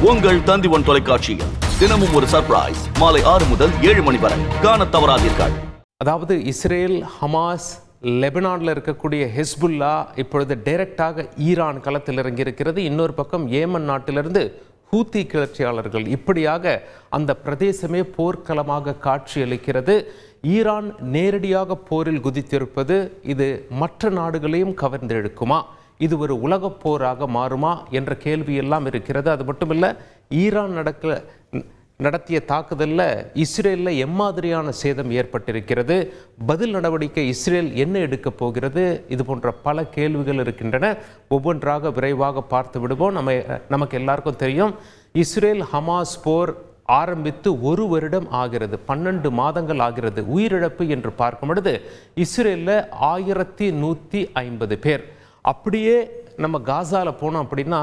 உங்கள் தந்தி1 தொலைக்காட்சியில் தினமும் ஒரு சர்ப்ரைஸ் மாலை 6 முதல் 7 மணி வரை காண தவறாதீர்கள். அதாவது இஸ்ரேல், ஹமாஸ், லெபனானில் இருக்கக்கூடிய ஹெஸ்புல்லா இப்பொழுது டைரக்டாக ஈரான் களத்தில் இறங்கியிருக்கிறது. இன்னொரு பக்கம் ஏமன் நாட்டிலிருந்து ஹூத்தி கிளர்ச்சியாளர்கள், இப்படியாக அந்த பிரதேசமே போர்க்களமாக காட்சியளிக்கிறது. ஈரான் நேரடியாக போரில் குதித்திருப்பது இது மற்ற நாடுகளையும் கவர்ந்தெழுக்குமா? இது ஒரு உலகப் போராக மாறுமா என்ற கேள்வி எல்லாம் இருக்கிறது. அது மட்டுமில்லை, ஈரான் நடத்திய தாக்குதலில் இஸ்ரேலில் எம்மாதிரியான சேதம் ஏற்பட்டிருக்கிறது, பதில் நடவடிக்கை இஸ்ரேல் என்ன எடுக்கப் போகிறது, இது போன்ற பல கேள்விகள் இருக்கின்றன. ஒவ்வொன்றாக விரைவாக பார்த்து விடுவோம். நமக்கு எல்லாருக்கும் தெரியும், இஸ்ரேல் ஹமாஸ் போர் ஆரம்பித்து 1 வருடம் ஆகிறது, 12 மாதங்கள் ஆகிறது. உயிரிழப்பு என்று பார்க்கும் பொழுது இஸ்ரேலில் 1150 பேர். அப்படியே நம்ம காசாவில் போனோம் அப்படின்னா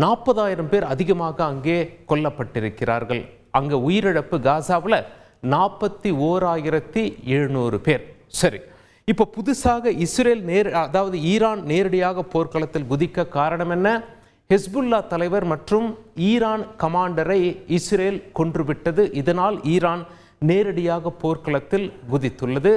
40,000 பேர் அதிகமாக அங்கே கொல்லப்பட்டிருக்கிறார்கள். அங்கே உயிரிழப்பு காசாவில் 41,700 பேர். சரி, இப்போ புதுசாக இஸ்ரேல் அதாவது ஈரான் நேரடியாக போர்க்களத்தில் குதிக்க காரணம் என்ன? ஹெஸ்புல்லா தலைவர் மற்றும் ஈரான் கமாண்டரை இஸ்ரேல் கொன்றுவிட்டது. இதனால் ஈரான் நேரடியாக போர்க்களத்தில் குதித்துள்ளது.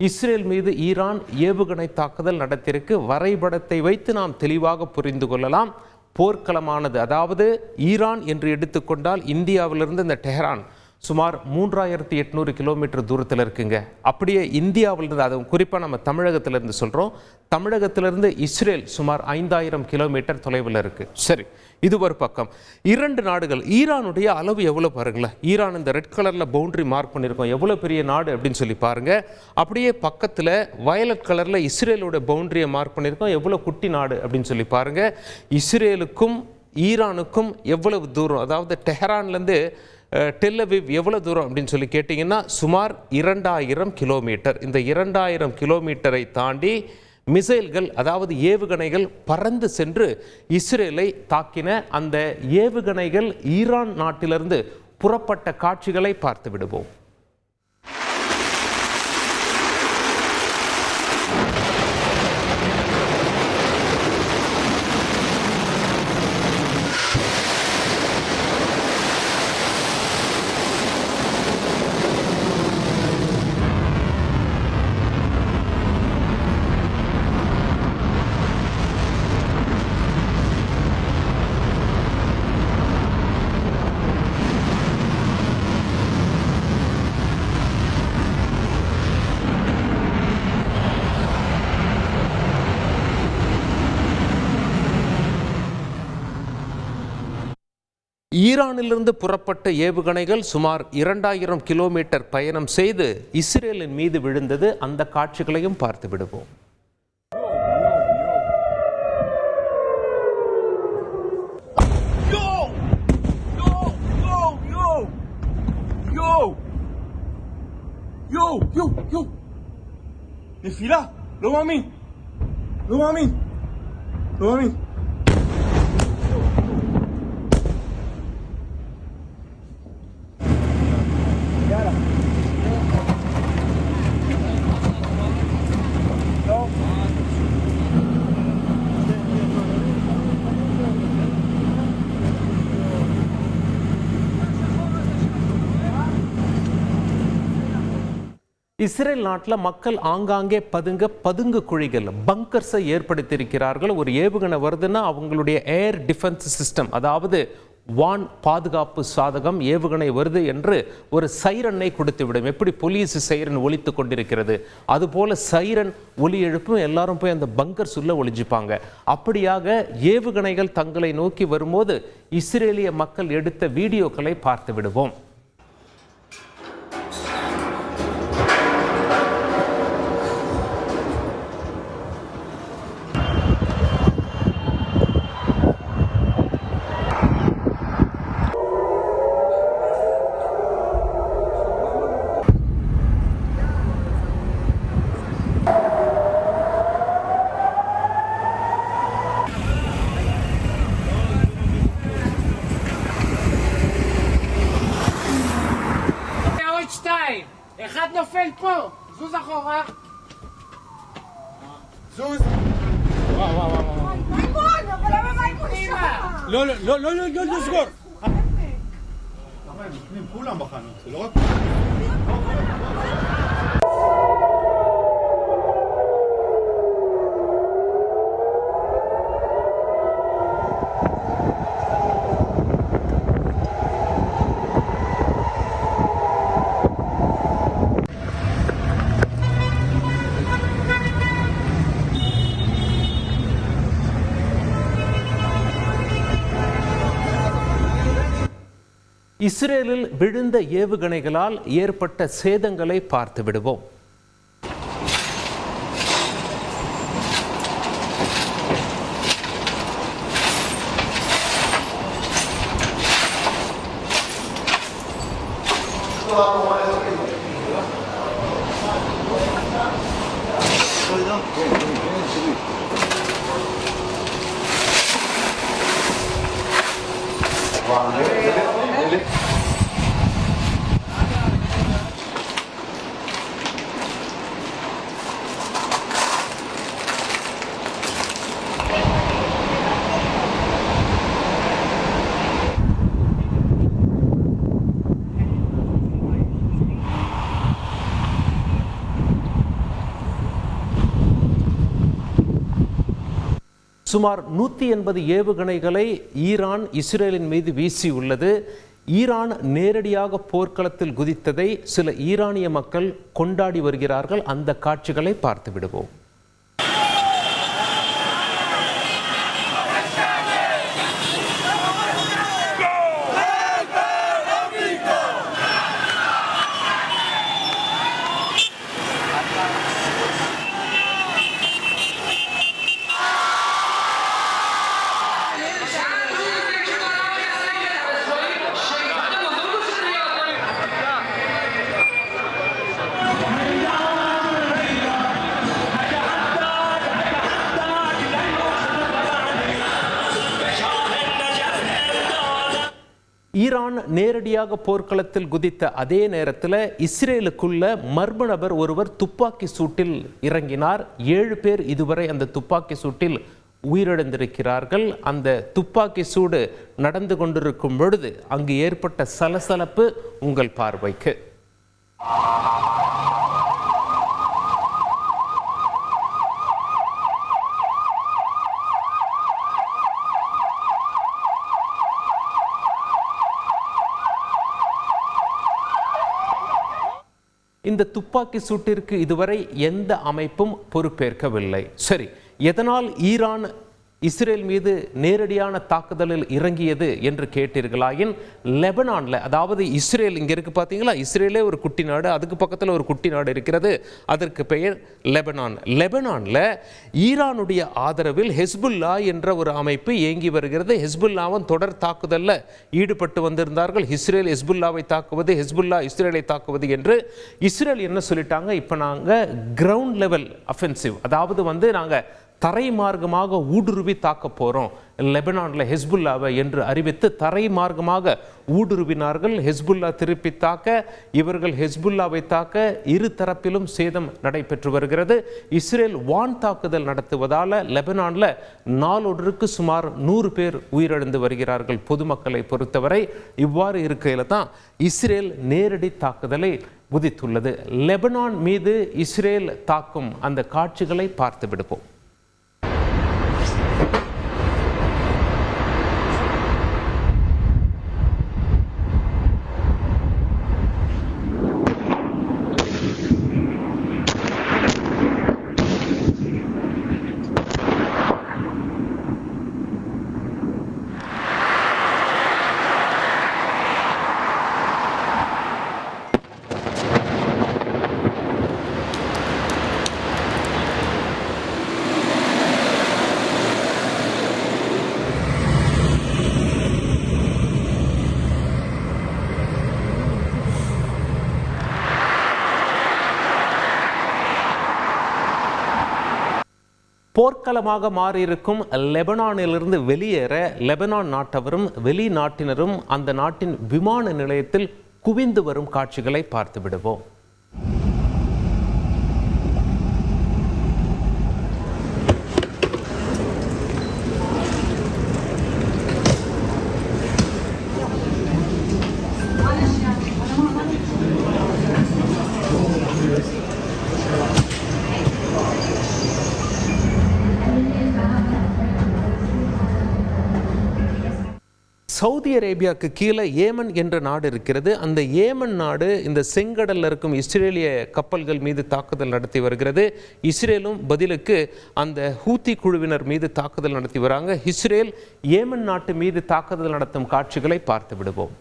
இஸ்ரேல் மீது ஈரான் ஏவுகணை தாக்குதல் நடத்தியிருக்கு. வரைபடத்தை வைத்து நாம் தெளிவாக புரிந்து கொள்ளலாம். போர்க்களமானது, அதாவது ஈரான் என்று எடுத்துக்கொண்டால் இந்தியாவிலிருந்து இந்த டெஹரான் சுமார் 3800 கிலோமீட்டர் தூரத்தில் இருக்குங்க. அப்படியே இந்தியாவிலிருந்து, அது குறிப்பாக நம்ம தமிழகத்திலிருந்து சொல்கிறோம், தமிழகத்திலிருந்து இஸ்ரேல் சுமார் 5000 கிலோமீட்டர் தொலைவில் இருக்குது. சரி, இது ஒரு பக்கம். 2 நாடுகள், ஈரானுடைய அளவு எவ்வளோ பாருங்களேன். ஈரான் இந்த ரெட் கலரில் பவுண்டரி மார்க் பண்ணியிருக்கோம், எவ்வளோ பெரிய நாடு அப்படின்னு சொல்லி பாருங்கள். அப்படியே பக்கத்தில் வயலட் கலரில் இஸ்ரேலோட பவுண்டரியை மார்க் பண்ணியிருக்கோம், எவ்வளோ குட்டி நாடு அப்படின்னு சொல்லி பாருங்கள். இஸ்ரேலுக்கும் ஈரானுக்கும் எவ்வளவு தூரம், அதாவது டெஹரான்லேருந்து டெல் அவீவ் எவ்வளோ தூரம் அப்படின்னு சொல்லி கேட்டிங்கன்னா சுமார் 2000 கிலோமீட்டர். இந்த 2000 கிலோமீட்டரை தாண்டி மிசைல்கள், அதாவது ஏவுகணைகள் பறந்து சென்று இஸ்ரேலை தாக்கின. அந்த ஏவுகணைகள் ஈரான் நாட்டிலிருந்து புறப்பட்ட காட்சிகளை பார்த்து விடுவோம். ஈரானிலிருந்து புறப்பட்ட ஏவுகணைகள் சுமார் 2000 கிலோமீட்டர் பயணம் செய்து இஸ்ரேலின் மீது விழுந்தது. அந்த காட்சிகளையும் பார்த்து விடுவோம். இஸ்ரேல் நாட்டில் மக்கள் ஆங்காங்கே பதுங்கு குழிகள், பங்கர்ஸை ஏற்படுத்தியிருக்கிறார்கள். ஒரு ஏவுகணை வருதுன்னா அவங்களுடைய ஏர் டிஃபென்ஸ் சிஸ்டம், அதாவது வான் பாதுகாப்பு சாதகம், ஏவுகணை வருது என்று ஒரு சைரனை கொடுத்துவிடும். எப்படி போலீஸ் சைரன் ஒலித்து கொண்டிருக்கிறது, அதுபோல சைரன் ஒலி எழுப்பும். எல்லாரும் போய் அந்த பங்கர்ஸ் உள்ள ஒளிஞ்சிப்பாங்க. அப்படியாக ஏவுகணைகள் தங்களை நோக்கி வரும்போது இஸ்ரேலிய மக்கள் எடுத்த வீடியோக்களை பார்த்து விடுவோம். אחד נופל פה, זוז אחורה. זוז. וואו. מימון, אבל למה מימון נשאר? לא לסגור. בפנים כולם בחנו, זה לא רק... இஸ்ரேலில் விழுந்த ஏவுகணைகளால் ஏற்பட்ட சேதங்களை பார்த்து விடுவோம். சுமார் 180 ஏவுகணைகளை ஈரான் இஸ்ரேலின் மீது வீசியுள்ளது. ஈரான் நேரடியாக போர்க்களத்தில் குதித்ததை சில ஈரானிய மக்கள் கொண்டாடி வருகிறார்கள். அந்த காட்சிகளை பார்த்து விடுவோம். ஈரான் நேரடியாக போர்க்களத்தில் குதித்த அதே நேரத்தில் இஸ்ரேலுக்குள்ள மர்ம நபர் ஒருவர் துப்பாக்கி சூட்டில் இறங்கினார். 7 பேர் இதுவரை அந்த துப்பாக்கி சூட்டில் உயிரிழந்திருக்கிறார்கள். அந்த துப்பாக்கி சூடு நடந்து கொண்டிருக்கும் பொழுது அங்கு ஏற்பட்ட சலசலப்பு உங்கள் பார்வைக்கு. இந்த துப்பாக்கி சூட்டிற்கு இதுவரை எந்த அமைப்பும் பொறுப்பேற்கவில்லை. சரி, எதனால் ஈரான் இஸ்ரேல் மீது நேரடியான தாக்குதலில் இறங்கியது என்று கேட்டீர்களாயின், லெபனான்ல, அதாவது இஸ்ரேல் இங்கே இருக்கு பார்த்தீங்களா, இஸ்ரேலே ஒரு குட்டி நாடு, அதுக்கு பக்கத்தில் ஒரு குட்டி நாடு இருக்கிறது, அதற்கு பெயர் லெபனான். லெபனான்ல ஈரானுடைய ஆதரவில் ஹெஸ்புல்லா என்ற ஒரு அமைப்பு இயங்கி வருகிறது. ஹெஸ்புல்லாவும் தொடர் தாக்குதலில் ஈடுபட்டு வந்திருந்தார்கள். இஸ்ரேல் ஹெஸ்புல்லாவை தாக்குவது, ஹெஸ்புல்லா இஸ்ரேலை தாக்குவது என்று. இஸ்ரேல் என்ன சொல்லிட்டாங்க, இப்போ நாங்கள் கிரவுண்ட் லெவல் அஃபென்சிவ், அதாவது நாங்கள் தரை மார்க்கமாக ஊடுருவி தாக்க போகிறோம் லெபனான்ல ஹெஸ்புல்லாவை என்று அறிவித்து தரை மார்க்கமாக ஊடுருவினார்கள். ஹெஸ்புல்லா திருப்பி தாக்க, இவர்கள் ஹெஸ்புல்லாவை தாக்க, இரு தரப்பிலும் சேதம் நடைபெற்று வருகிறது. இஸ்ரேல் வான் தாக்குதல் நடத்துவதால் லெபனான்ல நாளொன்றுக்கு சுமார் 100 பேர் உயிரிழந்து வருகிறார்கள் பொதுமக்களை பொறுத்தவரை. இவ்வாறு இருக்கையில் தான் இஸ்ரேல் நேரடி தாக்குதலை குதித்துள்ளது. லெபனான் மீது இஸ்ரேல் தாக்கும் அந்த காட்சிகளை பார்த்து விடுவோம். போர்க்களமாக மாறியிருக்கும் லெபனானிலிருந்து வெளியேற லெபனான் நாட்டவரும் வெளிநாட்டினரும் அந்த நாட்டின் விமான நிலையத்தில் குவிந்து வரும் காட்சிகளை பார்த்து விடுவோம். சவுதி அரேபியாவுக்கு கீழே ஏமன் என்ற நாடு இருக்கிறது. அந்த ஏமன் நாடு இந்த செங்கடலில் இருக்கும் இஸ்ரேலிய கப்பல்கள் மீது தாக்குதல் நடத்தி வருகிறது. இஸ்ரேலும் பதிலுக்கு அந்த ஹூத்தி குழுவினர் மீது தாக்குதல் நடத்தி வராங்க. இஸ்ரேல் ஏமன் நாட்டு மீது தாக்குதல் நடத்தும் காட்சிகளை பார்த்து விடுவோம்.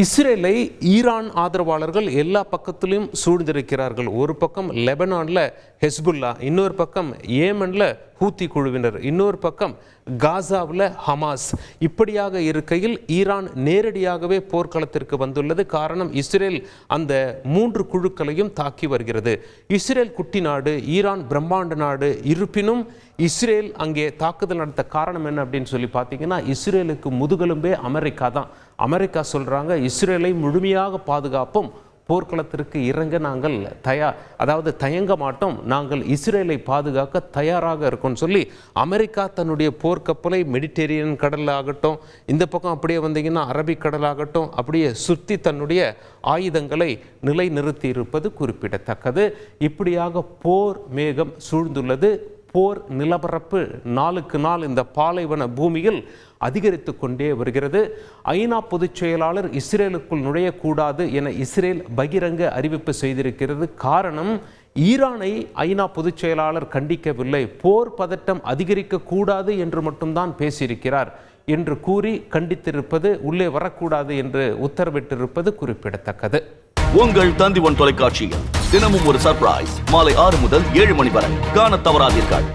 இஸ்ரேலை ஈரான் ஆதரவாளர்கள் எல்லா பக்கத்திலும் சூழ்ந்திருக்கிறார்கள். ஒரு பக்கம் லெபனான்ல ஹெஸ்புல்லா, இன்னொரு பக்கம் ஏமன்ல ஹூத்தி குழுவினர், இன்னொரு பக்கம் காசாவில் ஹமாஸ். இப்படியாக இருக்கையில் ஈரான் நேரடியாகவே போர்க்களத்திற்கு வந்துள்ளது. காரணம், இஸ்ரேல் அந்த 3 குழுக்களையும் தாக்கி வருகிறது. இஸ்ரேல் குட்டி நாடு, ஈரான் பிரம்மாண்ட நாடு. இருப்பினும் இஸ்ரேல் அங்கே தாக்குதல் நடத்த காரணம் என்ன அப்படின்னு சொல்லி பார்த்தீங்கன்னா, இஸ்ரேலுக்கு முதுகெலும்பே அமெரிக்கா தான். அமெரிக்கா சொல்றாங்க, இஸ்ரேலை முழுமையாக பாதுகாப்போம், போர்க்களத்திற்கு இறங்க நாங்கள் தயங்க மாட்டோம், நாங்கள் இஸ்ரேலை பாதுகாக்க தயாராக இருக்கோம்னு சொல்லி அமெரிக்கா தன்னுடைய போர்க்கப்பலை மெடிட்டேரியன் கடல் ஆகட்டும், இந்த பக்கம் அப்படியே வந்தீங்கன்னா அரபிக் கடல் ஆகட்டும், அப்படியே சுற்றி தன்னுடைய ஆயுதங்களை நிலைநிறுத்தி இருப்பது குறிப்பிடத்தக்கது. இப்படியாக போர் மேகம் சூழ்ந்துள்ளது. போர் நிலப்பரப்பு நாளுக்கு நாள் இந்த பாலைவன பூமியில் அதிகரித்து கொண்டே வருகிறது. ஐநா பொதுச் செயலாளர் இஸ்ரேலுக்குள் நுழையக்கூடாது என இஸ்ரேல் பகிரங்க அறிவிப்பு செய்திருக்கிறது. காரணம், ஈரானை ஐநா பொதுச் செயலாளர் கண்டிக்கவில்லை, போர் பதட்டம் அதிகரிக்க கூடாது என்று மட்டும்தான் பேசியிருக்கிறார் என்று கூறி கண்டித்திருப்பது, உள்ளே வரக்கூடாது என்று உத்தரவிட்டிருப்பது குறிப்பிடத்தக்கது. உங்கள் தந்தி ஒன் தொலைக்காட்சியில் தினமும் ஒரு சர்ப்ரைஸ் மாலை 6 முதல் 7 மணி வரை காணத் தவறாதீர்கள்.